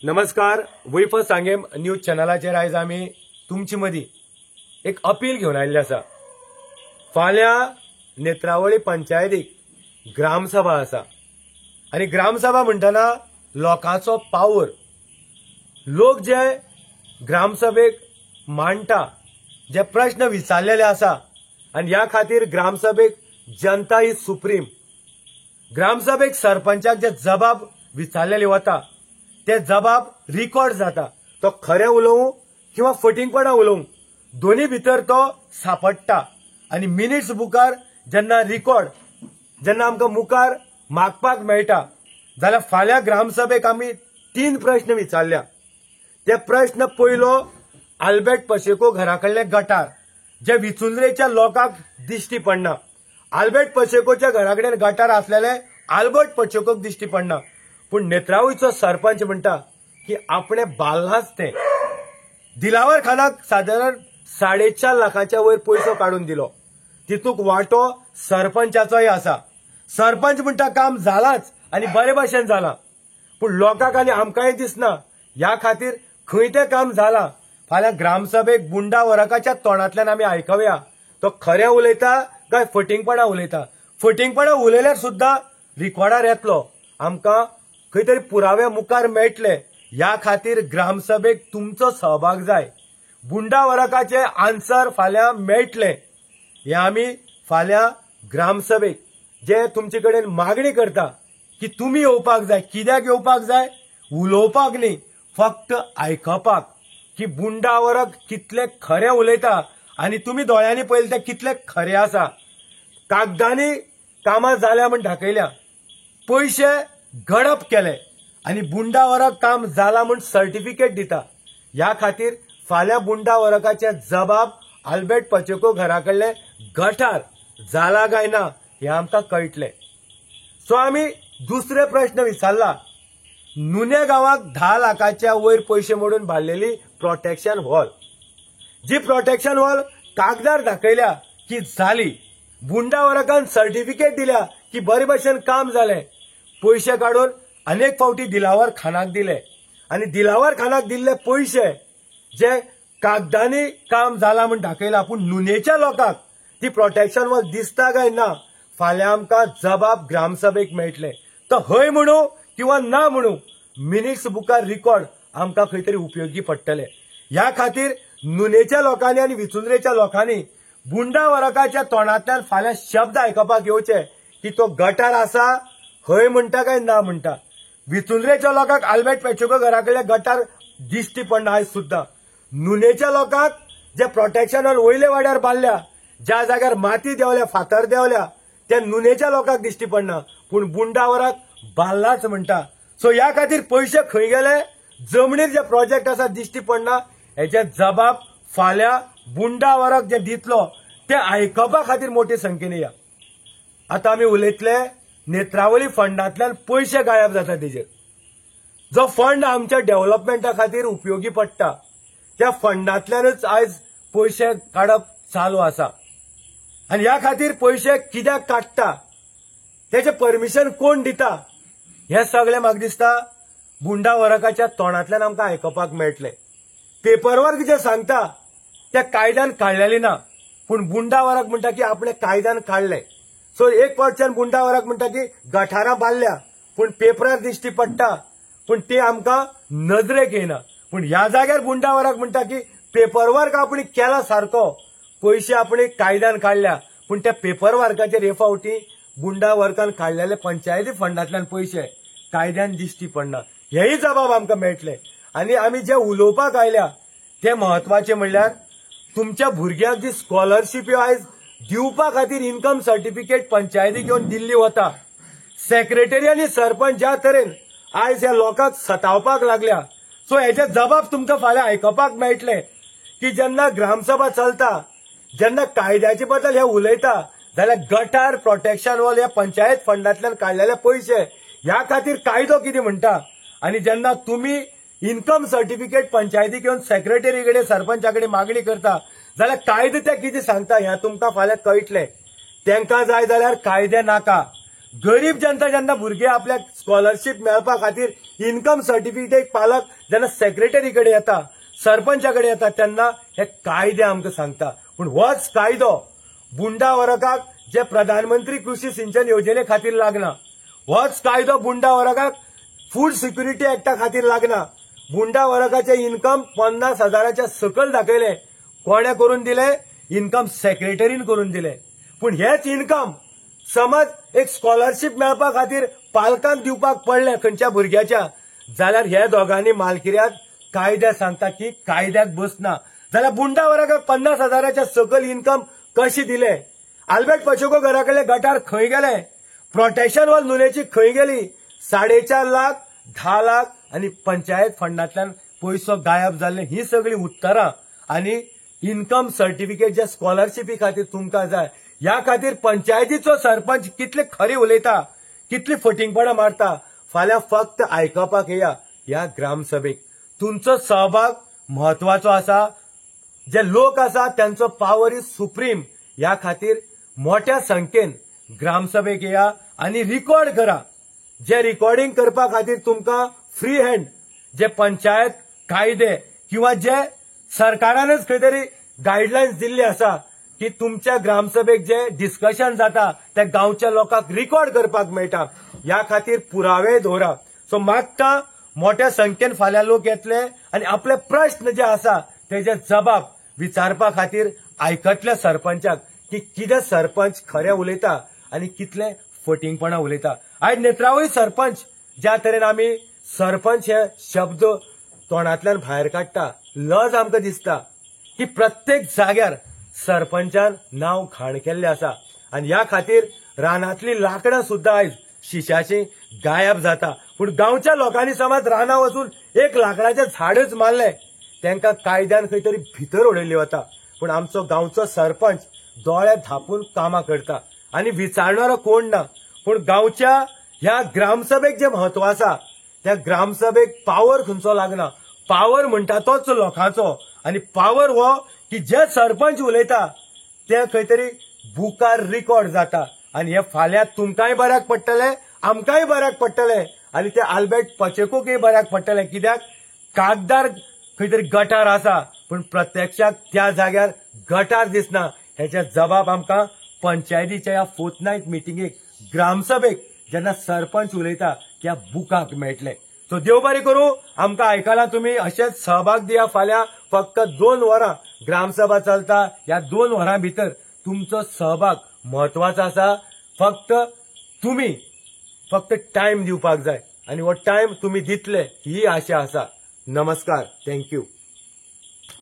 नमस्कार. वैफ सांगेम न्यूज चॅनलाचेर आयज आमी तुमचे मदीं एक अपील घेवन आयिल्ले आसा. फाल्यां नेत्रावळी पंचायतीक ग्रामसभा आसा आनी ग्रामसभा म्हणटना लोकांचो पावर. लोक जे ग्रामसभेक मांडटा, जे प्रश्न विचारलेले आसा आनी ह्या खातीर ग्रामसभेक जनता ही सुप्रीम. ग्रामसभेक सरपंचाक जे जबाब विचारलेले वता ते जबाब रिकॉर्ड जाता. तो खरें उलोवं किंवा फटिंगपणा उलोवं दोन्ही भितर तो सापडटा आनी मिनिट्स बुकार जेन्ना आमकां मुखार मागपाक मेळटा जाल्यार फाल्यां ग्रामसभेक आमी 3 प्रश्न विचारल्या. ते प्रश्न पयलो, आल्बर्ट पाशेको घरा कडले गटार जे विचुंद्रेच्या लोकांक दिश्टी पडना. आल्बर्ट पाशेकोच्या घरा कडेन गटार आसलेले आल्बर्ट पाशेकोक दिश्टी पडना, पूण नेत्रावळीचो सरपंच म्हणटा की आपणे बाल्लाच ते. दिलावर खानाक सादारण 4.5 लाखाच्या वयर पैसो काडून दिलो. तितूक वांटो सरपंचाचोय आसा. सरपंच म्हणटा काम जालाच आनी बरे भाशेन जाला, पूण लोकांक आनी आमकांय दिसना. ह्या खातीर खंय तें काम जाला फाल्यां ग्रामसभेक बुंडा वरकाच्या तोंडांतल्यान आमी आयकवया तो खरें उलयता काय फटिंगपणा उलयता. फटिंगपणा उलयल्यार सुद्दां रिकॉर्डार येतलो, आमकां खंय तरी पुरावे मुखार मेळटले. ह्या खातीर ग्रामसभेक तुमचो सहभाग जाय. बुंडा वरकाचे आन्सर फाल्यां मेळटले. हे आमी फाल्यां ग्रामसभेक जे तुमचे कडेन मागणी करता की तुमी येवपाक जाय. कित्याक येवपाक जाय? उलोवपाक न्ही, फक्त आयकपाक की बुंडा वरक कितले खरें उलयता आनी तुमी दोळ्यांनी पळयलें तें कितले खरें आसा. कागदांनी कामां जाल्या म्हण दाखयल्या, पैसे गडप केले आनी बुंडा वरक काम जाला म्हण सर्टिफिकेट दिता. ह्या खातीर फाल्यां बुंडा वरकाचे जबाब आल्बर्ट पाशेको घरा कडले गटार जाला काय ना हे आमकां कळटले. सो आमी दुसरे प्रश्न विचारला. नुने गांवाक 10 लाखाच्या वयर पैसे मोडून बांदलेली प्रोटेक्शन वॉल, जी प्रोटेक्शन वॉल कागदार दाखयल्या की जाली, बुंडा वरकान सर्टिफिकेट दिल्या की बरे भशेन काम जालें. पैसे काढून अनेक फावटी दिलावर खानाक दिले आनी दिलावर खानाक दिल्ले पैसे जे कागदांनी काम जाला म्हण दाखयला, पूण नुनेच्या लोकांक ती प्रोटेक्शन वॉल दिसता काय ना फाल्यां आमकां जबाब ग्रामसभेक मेळटले. तो हय म्हणू किंवा ना म्हणू मिनिट्स बुकार रिकॉर्ड आमकां खंय तरी उपयोगी पडटले. ह्या खातीर नुनेच्या लोकांनी आनी विचुंद्रेच्या लोकांनी बुंडा वरकाच्या तोंडांतल्यान फाल्यां शब्द आयकपाक येवचे की तो गटार आसा, हय म्हणटा काय ना म्हणटा. विचुंद्रेच्या लोकांक आल्बर्ट पाशेको घरा कडले गटार दिश्टी पडना आयज सुद्दां. नुनेच्या लोकांक जे प्रोटेक्शन वॉल वयले वाड्यार बांदल्या, ज्या जाग्यार माती देवल्या, फातर देवल्या, ते नुनेच्या लोकांक दिश्टी पडना, पूण बुंडा वराक बांदलाच म्हणटा. सो ह्या खातीर पैसे खंय गेले, जमनीर जे प्रोजेक्ट आसा दिश्टी पडना, हेचे जबाब फाल्यां बुंडा वरक जे दितलो ते आयकपा खातीर मोठे संख्येन या. आतां आमी उलयतले नेत्रावळी फंडांतल्यान पैसे गायब जाता तेजेर. जो फंड आमच्या डेव्हलपमेंटा खातीर उपयोगी पडटा त्या फंडांतल्यानच आयज पैसे काडप चालू आसा. आनी ह्या खातीर पैसे कित्याक काडटा, तेचे परमिशन कोण दिता, हे सगळे म्हाका दिसता बुंडा वरकाच्या तोंडांतल्यान आमकां आयकपाक मेळटले. पेपरवर्क जे सांगता ते कायद्यान काडलेले ना, पूण बुंडा वरक म्हणटा की आपणे कायद्यान काडले. सो एक पर्सन बुंडा वरक म्हणटा की गठारां बांदल्या पूण पेपरार दिश्टी पडटा, पूण ते आमकां नजरेक येना. पूण ह्या जाग्यार बुंडा वरक म्हणटा की पेपरवर्क आपण केला सारको, पैसे आपण कायद्यान काडल्या, पूण त्या पेपरवर्काचेर हे फावटी बुंडा वर्कान काडलेले पंचायती फंडांतल्यान पैसे कायद्यान दिश्टी पडना. हेही जबाब आमकां मेळटले. आनी आमी जे उलोवपाक आयल्या ते म्हत्वाचे म्हणल्यार तुमच्या भुरग्यांक जी स्कॉलरशीप आयज दिवपा खातीर इन्कम सर्टिफिकेट पंचायती घेवन दिल्ली वता. सेक्रेटरी आनी सरपंच ज्या तरेन आयज ह्या लोकांक सतावपाक लागल्या, सो हेचे जबाब तुमकां फाल्यां आयकपाक मेळटले की जेन्ना ग्रामसभा चलता, जेन्ना कायद्याचे बद्दल हे उलयता जाल्यार गटार प्रोटेक्शन वॉल ह्या पंचायत फंडांतल्यान काडलेले पैसे ह्या खातीर कायदो कितें म्हणटा. आनी जेन्ना तुमी इन्कम सर्टिफिकेट पंचायती घेवन सेक्रेटरी कडेन सरपंचा कडेन मागणी करता जाल्यार कायदो ते कितें सांगता हें तुमकां फाल्यां कळटलें. तांकां जाय जाल्यार कायदे नाका, गरीब जनता जेन्ना भुरगे आपल्याक स्कॉलरशीप मेळपा खातीर इन्कम सर्टिफिकेट पालक जेन्ना सेक्रेटरी कडेन येता, सरपंचा कडेन येता, तेन्ना हे कायदे आमकां सांगता. पूण होच कायदो बुंडा वर्गाक जे प्रधानमंत्री कृषी सिंचन योजने खातीर लागना, होच कायदो बुंडा वर्गाक फूड सिक्युरिटी एक्टा खातीर लागना. बुंडा वर्गाचे इन्कम 50,000च्या सकयल दाखयले. कोणे करून दिले? इन्कम सेक्रेटरीन करून दिले. पूण हेच इन्कम समज एक स्कॉलरशीप मेळपा खातीर पालकांक दिवपाक पडले खंयच्या भुरग्याच्या, जाल्यार हे दोगांनी मालकिऱ्याक कायदे सांगता की कायद्याक बसना. जाल्यार बुंडा वर्गाक 50,000च्या सकयल इन्कम कशी दिले? आल्बर्ट पचेको घराकडले गटार खंय गेले? प्रोटेक्शन वॉल नुलेची खंय गेली? 4.5 लाख, 10 लाख आणि पंचायत फंडांतल्यान पयसो गायब जाल्ले. ही सगळी उत्तरां आणि इन्कम सर्टिफिकेट जे स्कॉलरशिपी खातीर तुमकां जाय, ह्या खातीर पंचायतीचो सरपंच कितले खरे उलयता, कितली फटिंगपणां मारता, फाल्यां फक्त आयकपाक येया ह्या ग्रामसभेक. तुमचो सहभाग म्हत्वाचो आसा. जे लोक आसा त्यांचो पॉवर इज सुप्रीम. ह्या खातीर मोठ्या संख्येन ग्रामसभेक येया आणि रिकॉर्ड करा. जे रिकॉर्डिंग करपा खातीर तुमकां फ्री हँड जे पंचायत कायदे किंवा जे सरकारानच खंय तरी गायडलायन्स दिल्ली आसा की तुमच्या ग्रामसभेक जे डिस्कशन जाता ते गांवच्या लोकांक रिकॉर्ड करपाक मेळटा, ह्या खातीर पुरावे दवरा. सो मागता मोठ्या संख्येन फाल्यां लोक येतले आणि आपले प्रश्न जे आसा तेजे जबाब विचारपा खातीर आयकतले सरपंचाक की कितें सरपंच खरे उलयता आणि कितले फटिंगपणां उलयता. आयज नेत्रावळी सरपंच ज्या तरेन आमी सरपंच हे शब्द तोंडांतल्यान भायर काडटा, लज आमकां दिसता की प्रत्येक जाग्यार सरपंचान नांव घाण केल्लें आसा. आनी ह्या खातीर रानांतली लाकडां सुद्दां आयज शिशाची गायब जाता. पूण गांवच्या लोकांनी समज रानां वचून एक लाकडाचें झाडच मारलें, तांकां कायद्यान खंय तरी भितर उडयल्ली वता. पूण आमचो गांवचो सरपंच दोळे धापून कामां करता आनी विचारणारो कोण ना. पूण गांवच्या ह्या ग्रामसभेक जे म्हत्व आसा, त्या ग्रामसभेक पावर खंयचो लागना. पावर म्हणटा तोच लोकांचो. आनी पावर हो की जे सरपंच उलयता ते खंय तरी बुकार रिकॉर्ड जाता. आनी हे फाल्यां तुमकांय बऱ्याक पडटले, आमकांय बऱ्याक पडटले आनी ते आल्बर्ट पचेकोकय बऱ्याक पडटले. कित्याक कागदार खंय तरी गटार आसा पूण प्रत्यक्षात त्या जाग्यार गटार दिसना. हेचे जबाब आमकां पंचायतीच्या ह्या फोर्टनायट मिटिंगेक ग्रामसभेक जेन्ना सरपंच उलयता त्या बुकाक मेळटले. सो देव बरें करूं. आमकां आयकलां तुमी. अशेंच सहभाग दिया. फाल्यां फक्त 2 वरां ग्रामसभा चलता. ह्या 2 वरां भितर तुमचो सहभाग म्हत्वाचो आसा. तुमी फक्त टायम दिवपाक जाय आनी हो टायम तुमी दितले ही आशा आसा. नमस्कार. थँक्यू.